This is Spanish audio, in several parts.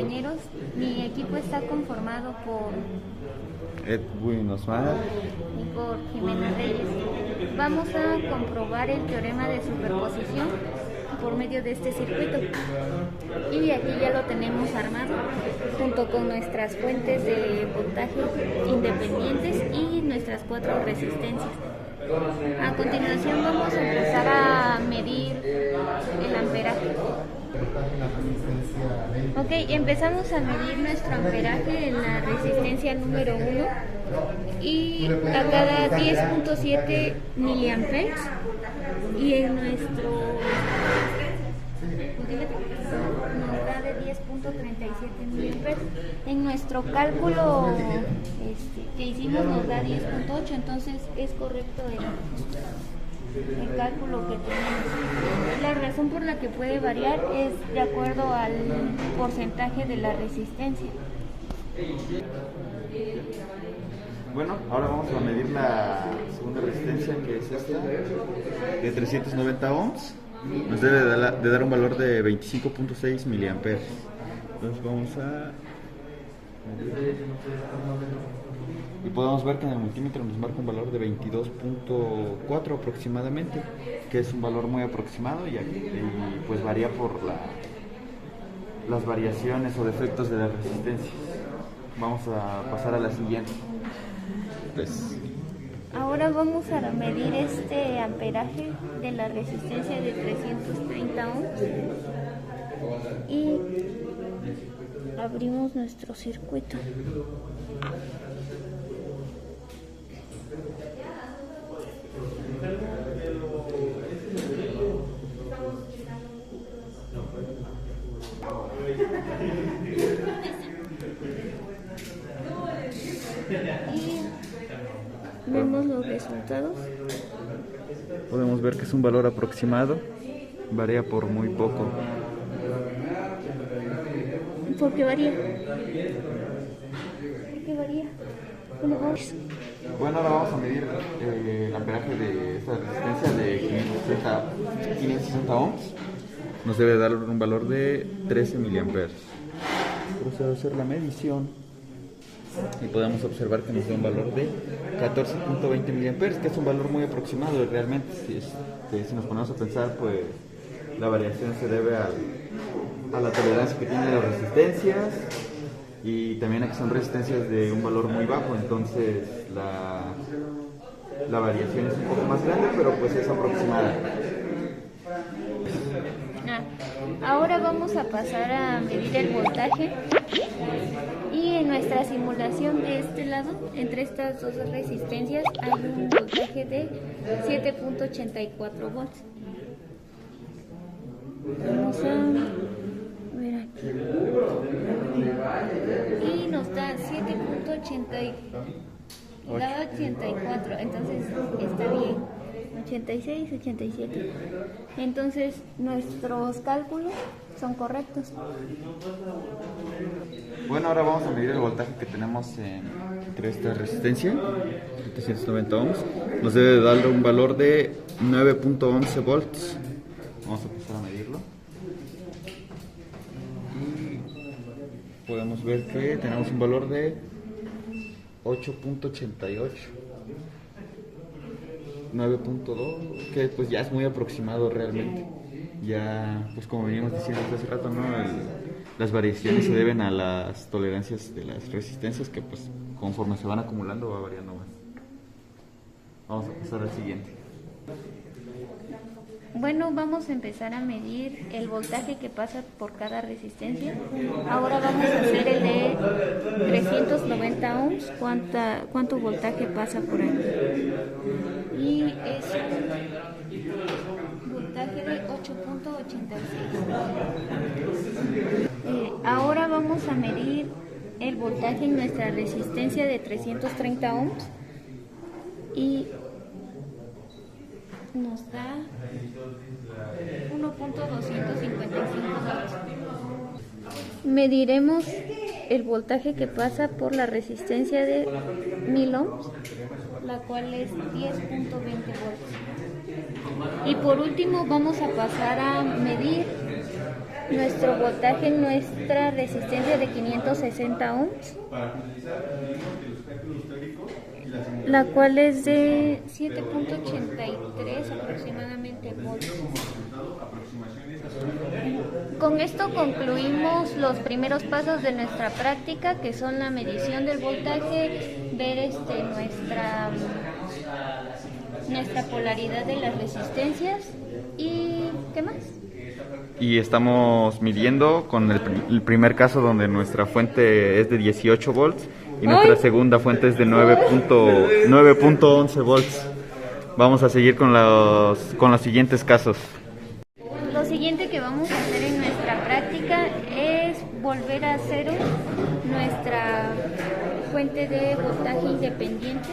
compañeros. Mi equipo está conformado por Edwin Osmar y por Jimena Reyes. Vamos a comprobar el teorema de superposición por medio de este circuito. Y aquí ya lo tenemos armado junto con nuestras fuentes de voltaje independientes y nuestras 4 resistencias. A continuación vamos a empezar a medir el amperaje. Ok, empezamos a medir nuestro amperaje en la resistencia número 1 y a cada 10.7 miliamperes, y en nuestro nos da de 10.37 miliamperes. En nuestro cálculo que hicimos nos da 10.8, entonces es correcto el cálculo que tenemos. La razón por la que puede variar es de acuerdo al porcentaje de la resistencia. Bueno, ahora vamos a medir la segunda resistencia, que es esta, de 390 ohms. Nos debe de dar un valor de 25.6 miliamperes. Entonces vamos a medir. Y podemos ver que en el multímetro nos marca un valor de 22.4 aproximadamente, que es un valor muy aproximado y pues varía por las variaciones o defectos de las resistencias. Vamos a pasar a la siguiente. Pues, ahora vamos a medir este amperaje de la resistencia de 330 ohms y abrimos nuestro circuito. Y vemos los resultados. podemos ver que es un valor aproximado, varía por muy poco. ¿Por qué varía? ¿Por qué varía? Bueno, ahora vamos a medir el amperaje de esta resistencia de 560 ohms. Nos debe dar un valor de 13 miliamperes. Procedo a hacer la medición y podemos observar que nos da un valor de 14.20 miliamperes, que es un valor muy aproximado realmente. Si nos ponemos a pensar, pues la variación se debe a la tolerancia que tienen las resistencias y también a que son resistencias de un valor muy bajo, entonces la variación es un poco más grande, pero pues es aproximada. Ahora vamos a pasar a medir el voltaje, y en nuestra simulación de este lado, entre estas dos resistencias, hay un voltaje de 7.84 volts. Vamos a ver aquí. Y nos da 7.84, entonces está bien. 86, 87. Entonces nuestros cálculos son correctos. Bueno, ahora vamos a medir el voltaje que tenemos entre esta resistencia, 790 ohms. Nos debe dar un valor de 9.11 volts. Vamos a empezar a medirlo. Y podemos ver que tenemos un valor de 8.88. 9.2, que pues ya es muy aproximado realmente. Ya, pues como veníamos diciendo hace rato, ¿no? Las variaciones se deben a las tolerancias de las resistencias, que pues conforme se van acumulando va variando más. Vamos a pasar al siguiente. Bueno, vamos a empezar a medir el voltaje que pasa por cada resistencia. Ahora vamos a hacer el de 390 ohms, cuánto voltaje pasa por aquí. Y es un voltaje de 8.86. Ahora vamos a medir el voltaje en nuestra resistencia de 330 ohms y nos da 1.255 volts. Mediremos el voltaje que pasa por la resistencia de 1000 ohms, la cual es 10.20 volts. Y por último vamos a pasar a medir nuestro voltaje en nuestra resistencia de 560 ohms, la cual es de 7.83 aproximadamente volts. Con esto concluimos los primeros pasos de nuestra práctica, que son la medición del voltaje, ver nuestra polaridad de las resistencias y ¿qué más? Y estamos midiendo con el primer caso donde nuestra fuente es de 18 volts y nuestra segunda fuente es de 9.11 volts. Vamos a seguir con los siguientes casos. Lo siguiente que vamos a hacer en nuestra práctica es volver a cero nuestra fuente de voltaje independiente,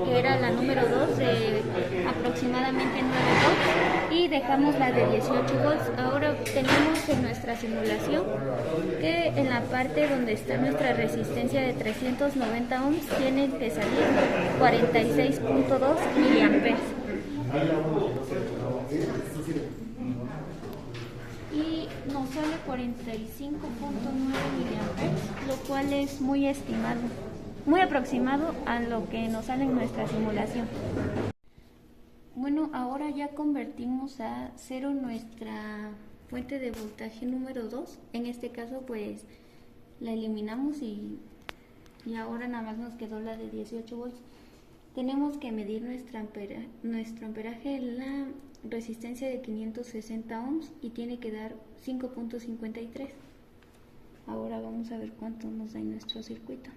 que era la número 2 de aproximadamente 9 volts, y dejamos la de 18 volts. Ahora tenemos en nuestra simulación que en la parte donde está nuestra resistencia de 390 ohms tienen que salir 46.2 miliamperes. Y nos sale 45.9 miliamperes, lo cual es muy estimado, muy aproximado a lo que nos sale en nuestra simulación. Bueno, ahora ya convertimos a cero nuestra fuente de voltaje número 2. En este caso pues la eliminamos y ahora nada más nos quedó la de 18 volts. Tenemos que medir nuestro amperaje en la resistencia de 560 ohms y tiene que dar 5.53. Ahora vamos a ver cuánto nos da en nuestro circuito.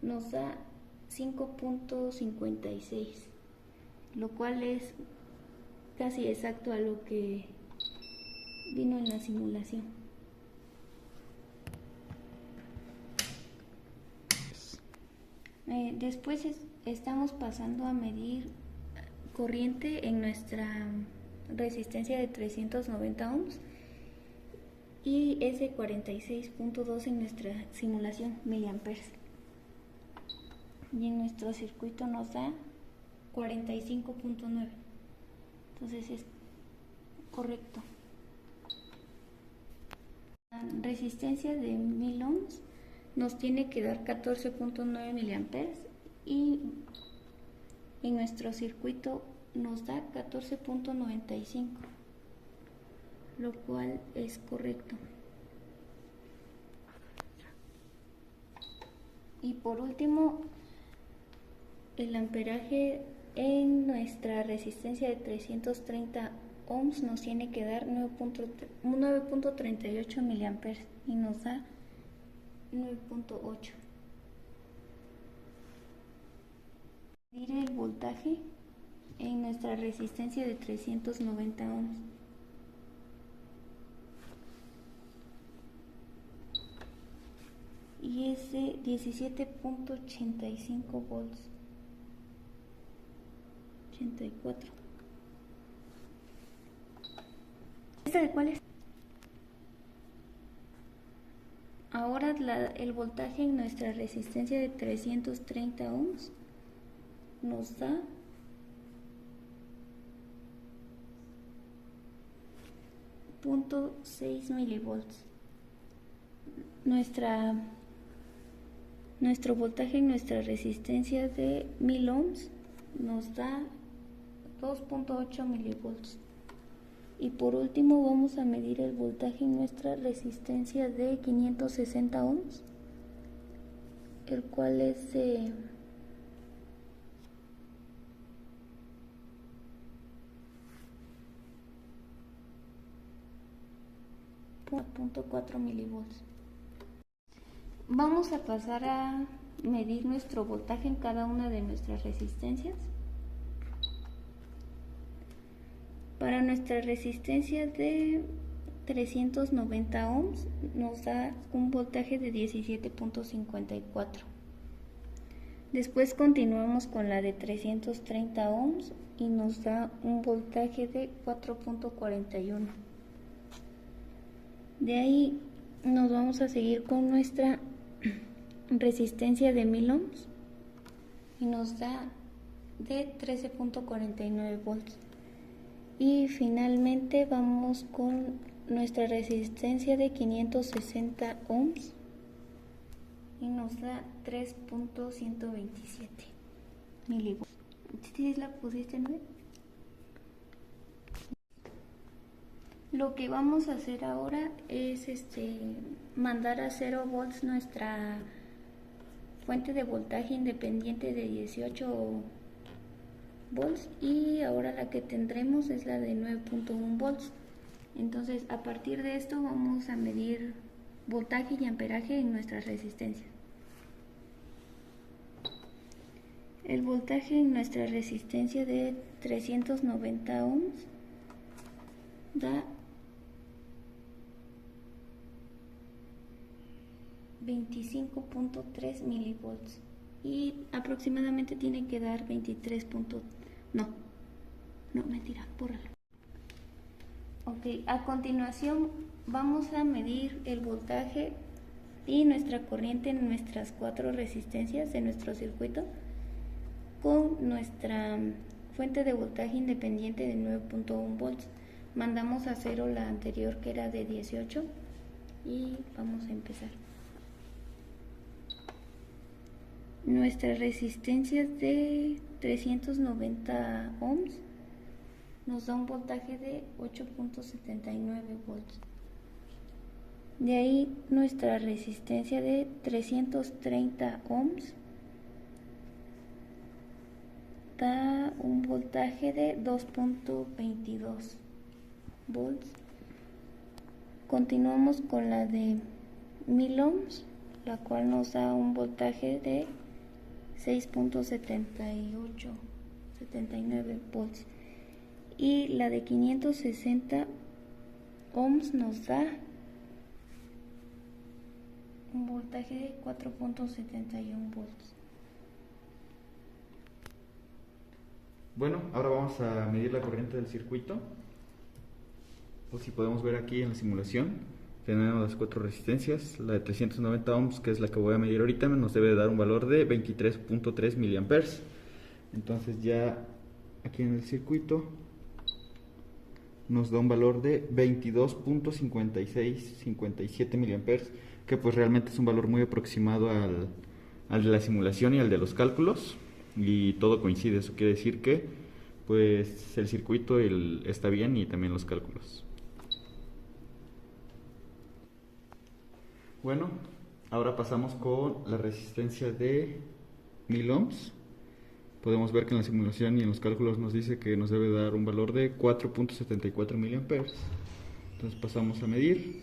Nos da 5.56, lo cual es casi exacto a lo que vino en la simulación. Después estamos pasando a medir corriente en nuestra resistencia de 390 ohms y es de 46.2 en nuestra simulación miliamperes. Y en nuestro circuito nos da 45.9. Entonces es correcto. La resistencia de 1000 ohms nos tiene que dar 14.9 miliamperes y en nuestro circuito nos da 14.95, lo cual es correcto. Y por último, el amperaje en nuestra resistencia de 330 ohms nos tiene que dar 9.38 miliamperes y nos da 9.8. Medir el voltaje en nuestra resistencia de 390 ohms. Y es de 17.85 volts. 84. ¿Esta de cuál es? Ahora el voltaje en nuestra resistencia de 330 ohms nos da 0.6 milivolts. Nuestro voltaje en nuestra resistencia de 1000 ohms nos da 2.8 milivolts. Y por último vamos a medir el voltaje en nuestra resistencia de 560 ohms, el cual es de 0.4 milivolts. Vamos a pasar a medir nuestro voltaje en cada una de nuestras resistencias. Para nuestra resistencia de 390 ohms nos da un voltaje de 17.54. Después continuamos con la de 330 ohms y nos da un voltaje de 4.41. De ahí nos vamos a seguir con nuestra resistencia de 1000 ohms y nos da de 13.49 volts. Y finalmente vamos con nuestra resistencia de 560 ohms y nos da 3.127 milivolts. ¿Sí la pusiste, no? Lo que vamos a hacer ahora es mandar a 0 volts nuestra fuente de voltaje independiente de 18 volts, y ahora la que tendremos es la de 9.1 volts. Entonces, a partir de esto vamos a medir voltaje y amperaje en nuestras resistencias. El voltaje en nuestra resistencia de 390 ohms da 25.3 milivolts y aproximadamente tiene que dar 23. No, mentira, bórralo. Ok, a continuación vamos a medir el voltaje y nuestra corriente en nuestras 4 resistencias de nuestro circuito con nuestra fuente de voltaje independiente de 9.1 volts. Mandamos a 0 la anterior, que era de 18, y vamos a empezar. Nuestra resistencia de 390 ohms nos da un voltaje de 8.79 volts. De ahí nuestra resistencia de 330 ohms da un voltaje de 2.22 volts. Continuamos con la de 1000 ohms, la cual nos da un voltaje de 6.79 volts, y la de 560 ohms nos da un voltaje de 4.71 volts. Bueno, ahora vamos a medir la corriente del circuito. Pues si podemos ver aquí en la simulación, tenemos las 4 resistencias. La de 390 ohms, que es la que voy a medir ahorita, nos debe dar un valor de 23.3 miliamperes. Entonces ya aquí en el circuito nos da un valor de 22.5657 miliamperes, que pues realmente es un valor muy aproximado al de la simulación y al de los cálculos, y todo coincide. Eso quiere decir que pues el circuito está bien, y también los cálculos. Bueno, ahora pasamos con la resistencia de 1000 ohms. Podemos ver que en la simulación y en los cálculos nos dice que nos debe dar un valor de 4.74 miliamperes. Entonces pasamos a medir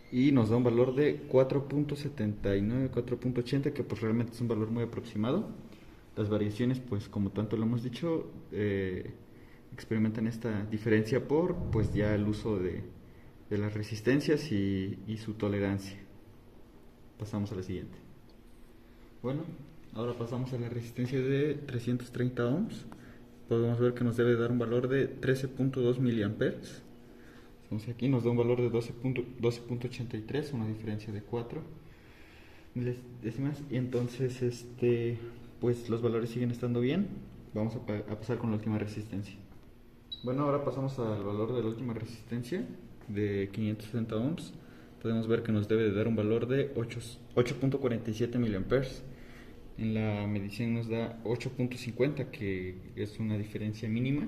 y nos da un valor de 4.79, 4.80, que pues realmente es un valor muy aproximado. Las variaciones, pues como tanto lo hemos dicho, experimentan esta diferencia por pues ya el uso de las resistencias y su tolerancia. Pasamos a la siguiente. Bueno, ahora pasamos a la resistencia de 330 ohms. Podemos ver que nos debe dar un valor de 13.2 miliamperes. Entonces aquí nos da un valor de 12.83, una diferencia de 4 décimas. Y entonces pues los valores siguen estando bien. Vamos a pasar con la última resistencia. Bueno, ahora pasamos al valor de la última resistencia de 560 ohms. Podemos ver que nos debe de dar un valor de 8.47 miliamperes. En la medición nos da 8.50, que es una diferencia mínima.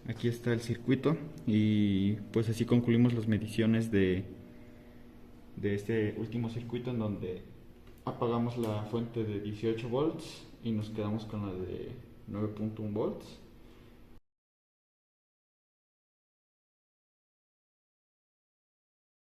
Aquí está el circuito, y pues así concluimos las mediciones de este último circuito, en donde apagamos la fuente de 18 volts y nos quedamos con la de 9.1 volts.